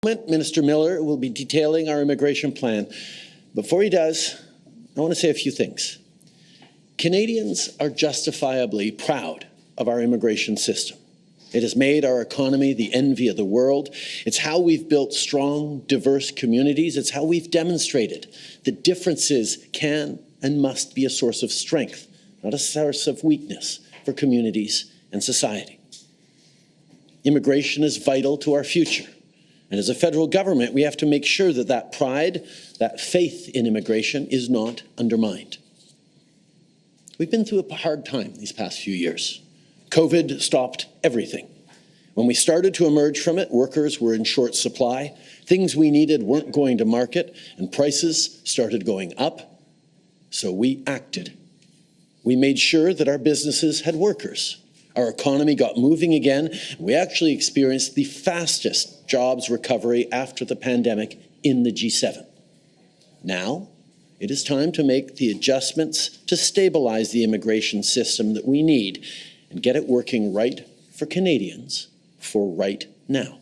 Minister Miller will be detailing our immigration plan. Before he does, I want to say a few things. Canadians are justifiably proud of our immigration system. It has made our economy the envy of the world. It's how we've built strong, diverse communities. It's how we've demonstrated that differences can and must be a source of strength, not a source of weakness for communities and society. Immigration is vital to our future. And as a federal government, we have to make sure that that pride, that faith in immigration is not undermined. We've been through a hard time these past few years. COVID stopped everything. When we started to emerge from it, workers were in short supply, things we needed weren't going to market, and prices started going up. So we acted. We made sure that our businesses had workers. Our economy got moving again. We actually experienced the fastest jobs recovery after the pandemic in the G7. Now, it is time to make the adjustments to stabilize the immigration system that we need and get it working right for Canadians for right now.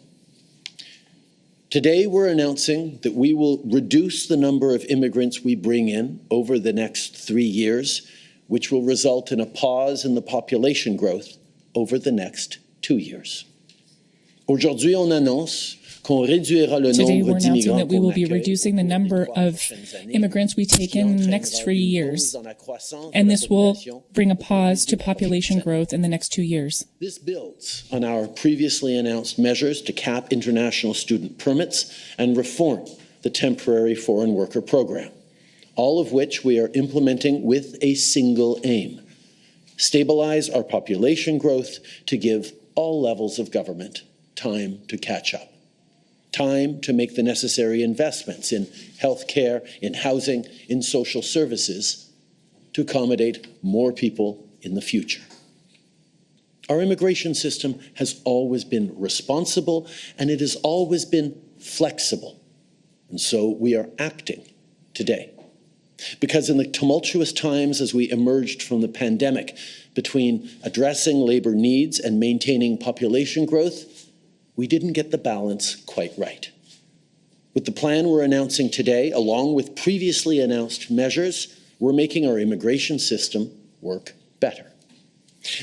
Today, we're announcing that we will reduce the number of immigrants we bring in over the next 3 years, which will result in a pause in the population growth over the next 2 years. Aujourd'hui, on annonce qu'on réduira le Today, nombre we're announcing that d'immigrants we will qu'on be accueille reducing the number of immigrants we take in the next 3 years, and this will bring a pause to population growth in the next 2 years. This builds on our previously announced measures to cap international student permits and reform the temporary foreign worker program, all of which we are implementing with a single aim: stabilize our population growth to give all levels of government time to catch up. Time to make the necessary investments in healthcare, in housing, in social services to accommodate more people in the future. Our immigration system has always been responsible and it has always been flexible. And so we are acting today. Because in the tumultuous times as we emerged from the pandemic, between addressing labor needs and maintaining population growth, we didn't get the balance quite right. With the plan we're announcing today, along with previously announced measures, we're making our immigration system work better.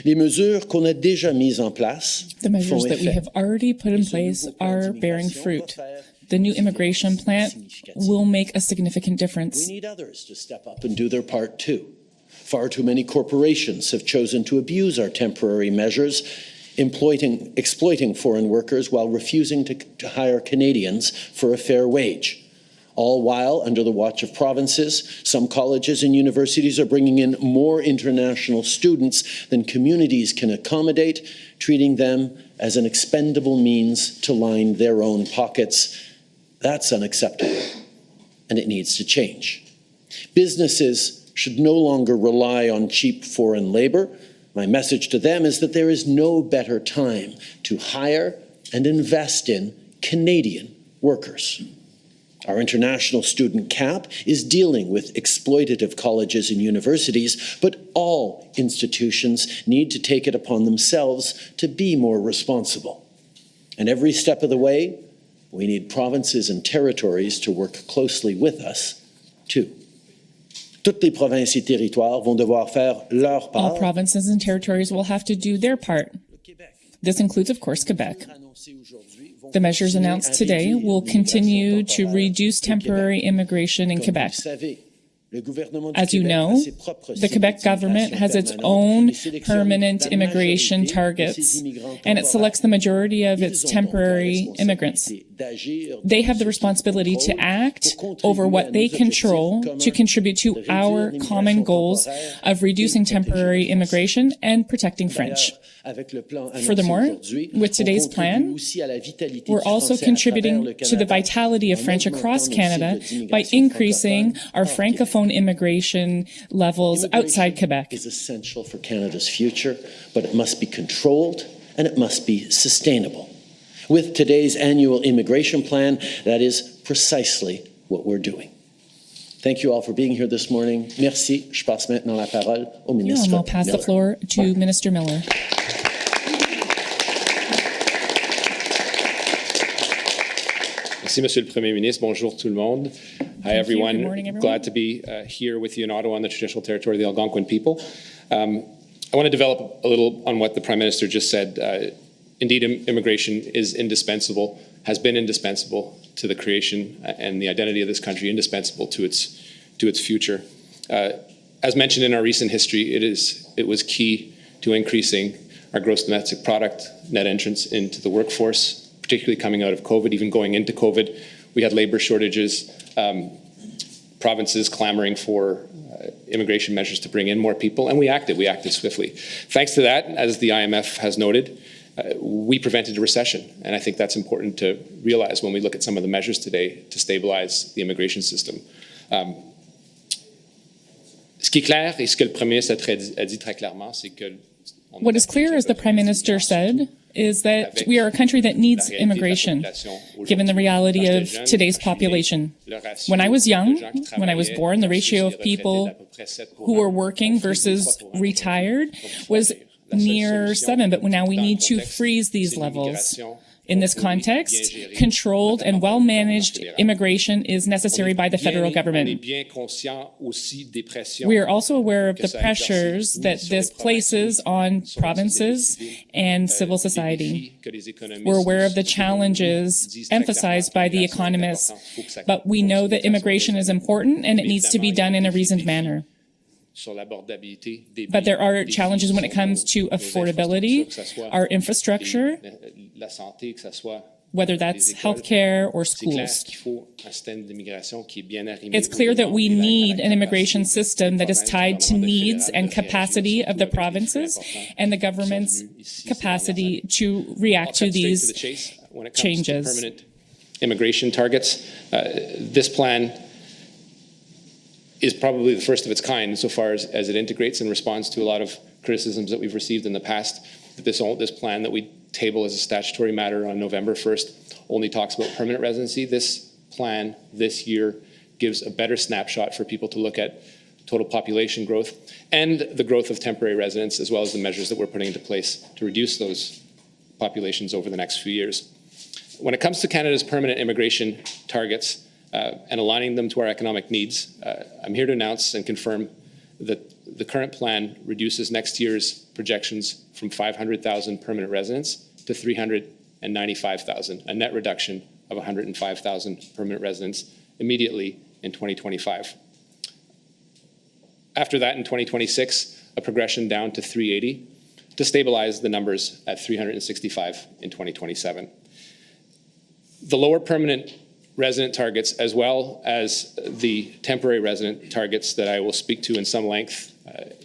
Les mesures qu'on a déjà mises en place The measures that we have already put in place are bearing fruit. The new immigration plan will make a significant difference. We need others to step up and do their part too. Far too many corporations have chosen to abuse our temporary measures, exploiting foreign workers while refusing to hire Canadians for a fair wage. All while, under the watch of provinces, some colleges and universities are bringing in more international students than communities can accommodate, treating them as an expendable means to line their own pockets. That's unacceptable, and it needs to change. Businesses should no longer rely on cheap foreign labor. My message to them is that there is no better time to hire and invest in Canadian workers. Our international student cap is dealing with exploitative colleges and universities, but all institutions need to take it upon themselves to be more responsible. And every step of the way, we need provinces and territories to work closely with us, too. Toutes les provinces et territoires vont devoir faire leur part. All provinces and territories will have to do their part. This includes, of course, Quebec. The measures announced today will continue to reduce temporary immigration in Quebec. As you know, the Quebec government has its own permanent immigration targets, and it selects the majority of its temporary immigrants. They have the responsibility to act over what they control to contribute to our common goals of reducing temporary immigration and protecting French. Furthermore, with today's plan, we're also contributing to the vitality of French across Canada by increasing our Francophone immigration levels outside Quebec. Is essential for Canada's future, but it must be controlled and it must be sustainable. With today's annual immigration plan, that is precisely what we're doing. Thank you all for being here this morning. Merci. Je passe maintenant la parole au ministre I'll pass the floor to Minister Miller. Merci, Monsieur le Premier Ministre. Bonjour tout le monde. Hi, everyone. Good morning, everyone. Glad to be here with you in Ottawa on the traditional territory of the Algonquin people. I want to develop a little on what the Prime Minister just said. Indeed, immigration is indispensable, has been indispensable to the creation and the identity of this country, indispensable to its future. As mentioned in our recent history, it was key to increasing our gross domestic product, net entrance into the workforce, particularly coming out of COVID, even going into COVID. We had labor shortages, provinces clamoring for immigration measures to bring in more people, and we acted swiftly. Thanks to that, as the IMF has noted, we prevented a recession, and I think that's important to realize when we look at some of the measures today to stabilize the immigration system. Ce qui est clair, et ce que le Premier ministre a dit très clairement, c'est que what is clear, as the Prime Minister said, is that we are a country that needs immigration, given the reality of today's population. When I was young, when I was born, the ratio of people who were working versus retired was near 7, but now we need to freeze these levels. In this context, controlled and well-managed immigration is necessary by the federal government. We are also aware of the pressures that this places on provinces and civil society. We're aware of the challenges emphasized by the economists, but we know that immigration is important and it needs to be done in a reasoned manner. But there are challenges when it comes to affordability, our infrastructure, whether that's healthcare or schools. It's clear that we need an immigration system that is tied to needs and capacity of the provinces and the government's capacity to react to these changes. Permanent immigration targets. This plan is probably the first of its kind insofar as it integrates and responds to a lot of criticisms that we've received in the past. This plan that we table as a statutory matter on November 1st only talks about permanent residency. This plan this year gives a better snapshot for people to look at total population growth and the growth of temporary residents, as well as the measures that we're putting into place to reduce those populations over the next few years. When it comes to Canada's permanent immigration targets, and aligning them to our economic needs, I'm here to announce and confirm that the current plan reduces next year's projections from 500,000 permanent residents to 395,000, a net reduction of 105,000 permanent residents immediately in 2025. After that, in 2026, a progression down to 380 to stabilize the numbers at 365 in 2027. The lower permanent resident targets, as well as the temporary resident targets that I will speak to in some length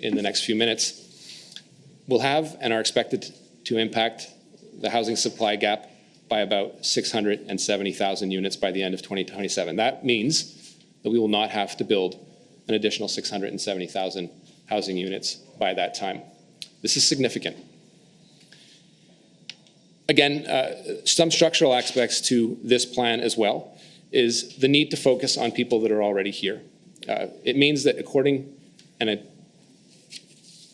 in the next few minutes, will have and are expected to impact the housing supply gap by about 670,000 units by the end of 2027. That means that we will not have to build an additional 670,000 housing units by that time. This is significant. Again, some structural aspects to this plan as well is the need to focus on people that are already here. It means that according and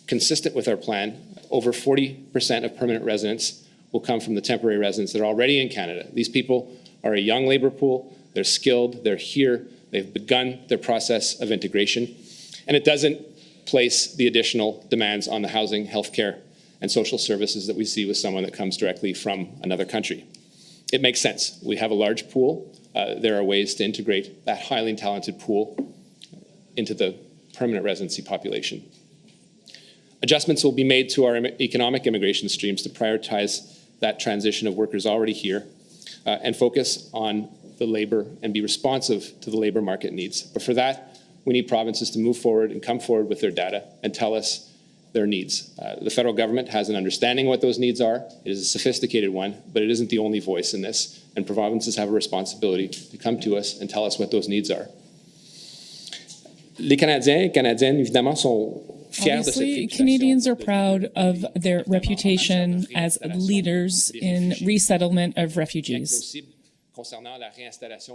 consistent with our plan, over 40% of permanent residents will come from the temporary residents that are already in Canada. These people are a young labor pool, they're skilled, they're here, they've begun their process of integration, and it doesn't place the additional demands on the housing, healthcare, and social services that we see with someone that comes directly from another country. It makes sense. We have a large pool. There are ways to integrate that highly talented pool into the permanent residency population. Adjustments will be made to our economic immigration streams to prioritize that transition of workers already here and focus on the labor and be responsive to the labor market needs. But for that, we need provinces to move forward and come forward with their data and tell us their needs. The federal government has an understanding of what those needs are. It is a sophisticated one, but it isn't the only voice in this. And provinces have a responsibility to come to us and tell us what those needs are. Les Canadiens et Canadiennes, évidemment, sont fiers de cette Obviously, Canadians are proud of their reputation as leaders in resettlement of refugees.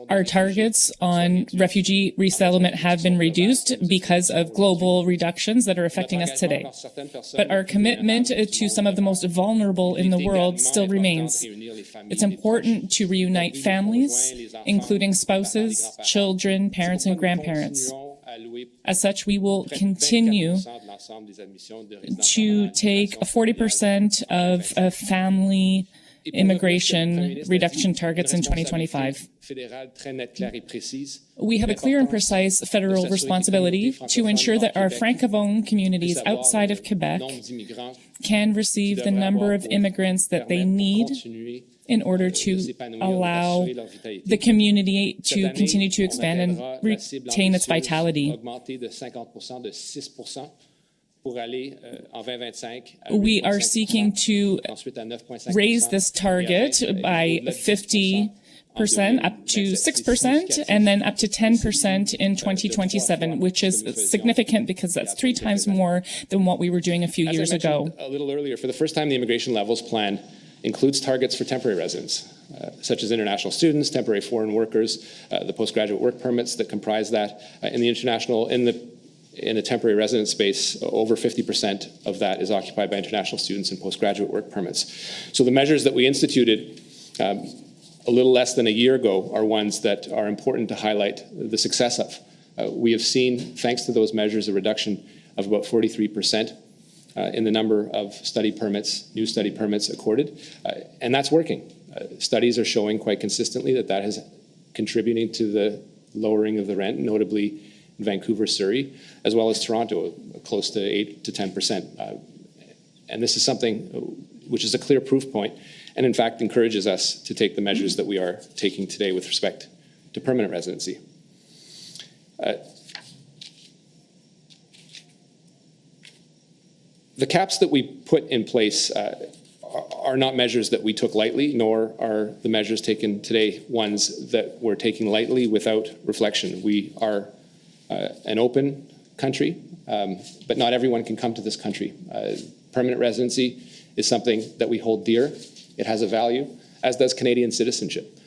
Our targets on refugee resettlement have been reduced because of global reductions that are affecting us today. But our commitment to some of the most vulnerable in the world still remains. It's important to reunite families, including spouses, children, parents, and grandparents. As such, we will continue to take 40% of family immigration reduction targets in 2025. We have a clear and precise federal responsibility to ensure that our Francophone communities outside of Quebec can receive the number of immigrants that they need in order to allow the community to continue to expand and retain its vitality. We are seeking to raise this target by 50% up to 6% and then up to 10% in 2027, which is significant because that's 3 times more than what we were doing a few years ago. A little earlier, for the first time, the Immigration Levels Plan includes targets for temporary residents, such as international students, temporary foreign workers, the postgraduate work permits that comprise that. In the temporary residence space, over 50% of that is occupied by international students and postgraduate work permits. So the measures that we instituted a little less than a year ago are ones that are important to highlight the success of. We have seen, thanks to those measures, a reduction of about 43% in the number of new study permits accorded, and that's working. Studies are showing quite consistently that that is contributing to the lowering of the rent, notably in Vancouver, Surrey, as well as Toronto, close to 8 to 10%. And this is something which is a clear proof point, and in fact encourages us to take the measures that we are taking today with respect to permanent residency. The caps that we put in place are not measures that we took lightly, nor are the measures taken today ones that we're taking lightly without reflection. We are an open country, but not everyone can come to this country. Permanent residency is something that we hold dear. It has a value, as does Canadian citizenship.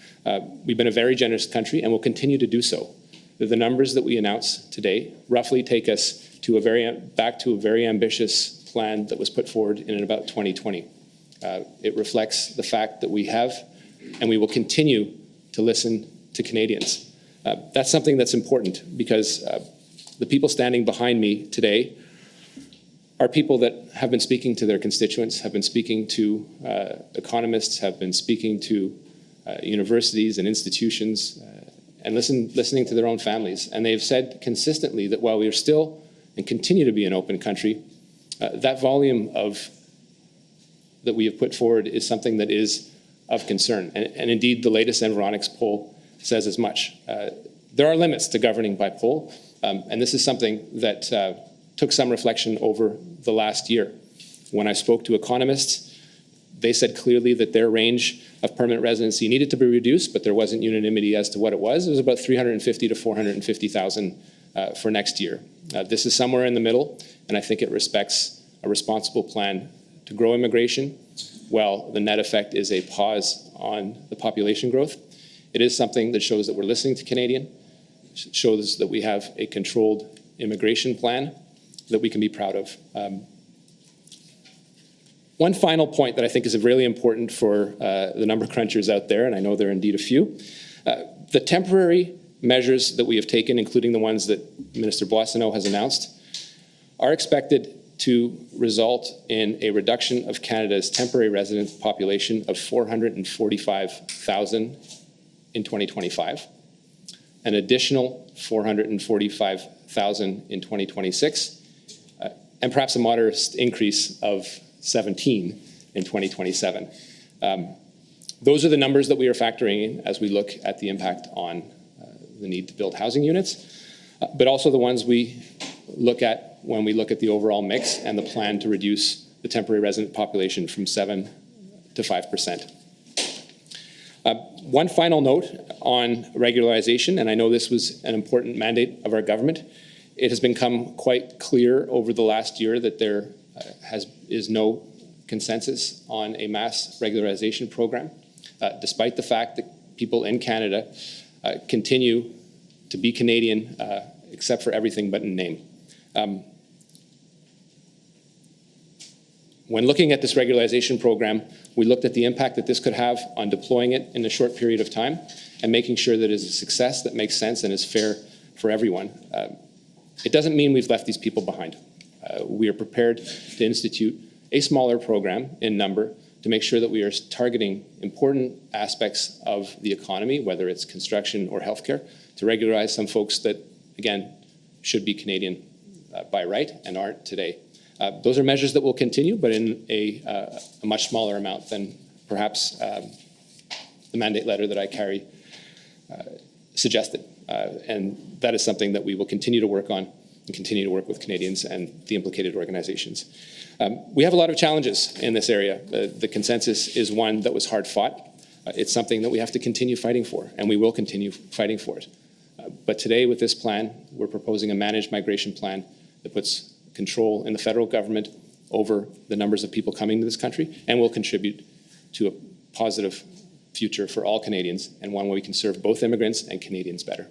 We've been a very generous country and will continue to do so. The numbers that we announce today roughly take us to back to a very ambitious plan that was put forward in about 2020. It reflects the fact that we have and we will continue to listen to Canadians. That's something that's important because the people standing behind me today are people that have been speaking to their constituents, have been speaking to economists, have been speaking to universities and institutions, and listening to their own families. And they've said consistently that while we are still and continue to be an open country, that volume that we have put forward is something that is of concern. And indeed, the latest Environics poll says as much. There are limits to governing by poll, and this is something that took some reflection over the last year. When I spoke to economists, they said clearly that their range of permanent residency needed to be reduced, but there wasn't unanimity as to what it was. It was about 350 to 450,000 for next year. This is somewhere in the middle, and I think it respects a responsible plan to grow immigration, while the net effect is a pause on the population growth. It is something that shows that we're listening to Canadian, shows that we have a controlled immigration plan that we can be proud of. One final point that I think is really important for the number crunchers out there, and I know there are indeed a few, the temporary measures that we have taken, including the ones that Minister Boissonnault has announced, are expected to result in a reduction of Canada's temporary resident population of 445,000 in 2025, an additional 445,000 in 2026, and perhaps a modest increase of 17 in 2027. Those are the numbers that we are factoring in as we look at the impact on the need to build housing units, but also the ones we look at when we look at the overall mix and the plan to reduce the temporary resident population from 7 to 5%. One final note on regularization, and I know this was an important mandate of our government. It has become quite clear over the last year that there is no consensus on a mass regularization program, despite the fact that people in Canada continue to be Canadian, except for everything but in name. When looking at this regularization program, we looked at the impact that this could have on deploying it in a short period of time and making sure that it is a success that makes sense and is fair for everyone. It doesn't mean we've left these people behind. We are prepared to institute a smaller program in number to make sure that we are targeting important aspects of the economy, whether it's construction or healthcare, to regularize some folks that, again, should be Canadian by right and aren't today. Those are measures that will continue, but in a much smaller amount than perhaps the mandate letter that I carry suggested. And that is something that we will continue to work on and continue to work with Canadians and the implicated organizations. We have a lot of challenges in this area. The consensus is one that was hard fought. It's something that we have to continue fighting for, and we will continue fighting for it. But today with this plan, we're proposing a managed migration plan that puts control in the federal government over the numbers of people coming to this country and will contribute to a positive future for all Canadians and one where we can serve both immigrants and Canadians better.